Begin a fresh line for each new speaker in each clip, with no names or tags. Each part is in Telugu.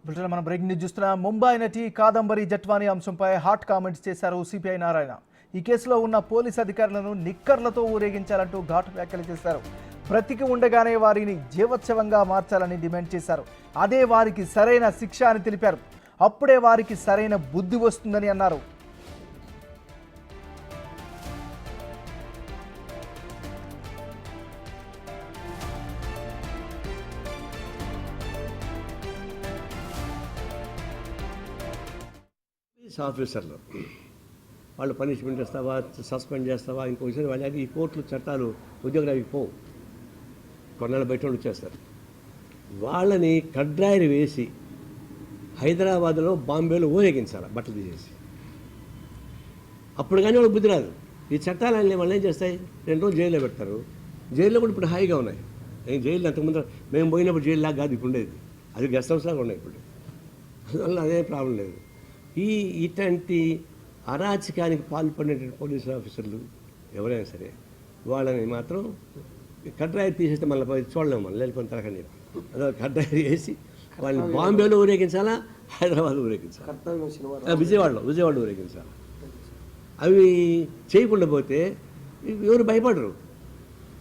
బ్రిటన్ మనం బ్రేకింగ్ న్యూస్ చూస్తున్నా. ముంబై నటి కాదంబరి జట్వానీ అంశంపై హాట్ కామెంట్స్ చేశారు సిపిఐ నారాయణ. ఈ కేసులో ఉన్న పోలీస్ అధికారులను నిక్కర్లతో ఊరేగించాలంటూ ఘాటు వ్యాఖ్యలు చేశారు. బ్రతికి ఉండగానే వారిని జీవోత్సవంగా మార్చాలని డిమాండ్ చేశారు. అదే వారికి సరైన శిక్ష అని తెలిపారు. అప్పుడే వారికి సరైన బుద్ధి వస్తుందని అన్నారు.
ఆఫీసర్లు వాళ్ళు పనిష్మెంట్ ఇస్తావా, సస్పెండ్ చేస్తావా, ఇంకోసారి వాళ్ళకి ఈ కోర్టులు చట్టాలు ఉద్యోగులకి పోవు, కొన్నాళ్ళు బయట వచ్చేస్తారు. వాళ్ళని కడ్రాయిలు వేసి హైదరాబాద్లో బాంబేలో ఊరేగించాలి బట్టలు తీసేసి. అప్పుడు కానీ వాళ్ళు బుద్ధి రాదు. ఈ చట్టాలన్నీ వాళ్ళు ఏం చేస్తాయి, 2 రోజులు జైల్లో పెడతారు. జైల్లో కూడా ఇప్పుడు హాయిగా ఉన్నాయి. జైలు అంతకుముందు మేము పోయినప్పుడు జైలు లాగా కాదు ఇప్పుడు ఉండేది, అది గెస్ట్ హౌస్ లాగా ఉన్నాయి ఇప్పుడు. అందువల్ల అదే ప్రాబ్లం లేదు. ఇట్లాంటి అరాచకానికి పాల్పడినటువంటి పోలీసు ఆఫీసర్లు ఎవరైనా సరే వాళ్ళని మాత్రం కడ్రాయి తీసేస్తే మళ్ళీ చూడలేము, మనం వెళ్ళిపోయిన తరగని అదో కడ్రాయి వేసి వాళ్ళని బాంబేలో ఊరేగించాలా, హైదరాబాద్ ఊరేగించాలి, విజయవాడలో ఊరేగించాలి. అవి చేయకుండా పోతే ఎవరు భయపడరు.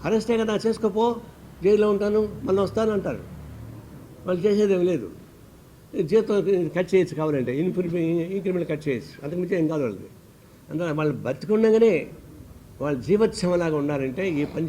అరెస్టే కదా, చేసుకోపో, జైల్లో ఉంటాను మళ్ళీ వస్తాను అంటారు. వాళ్ళు చేసేదేం లేదు. జీతం కట్ చేయొచ్చు కావాలంటే, ఇంక్రిమెంట్ కట్ చేయొచ్చు, అంతకుమించి ఏం కాదు వాళ్ళది. అందువల్ల వాళ్ళు బతికుండగానే వాళ్ళు జీవోత్సవంలాగా ఉన్నారంటే ఈ పని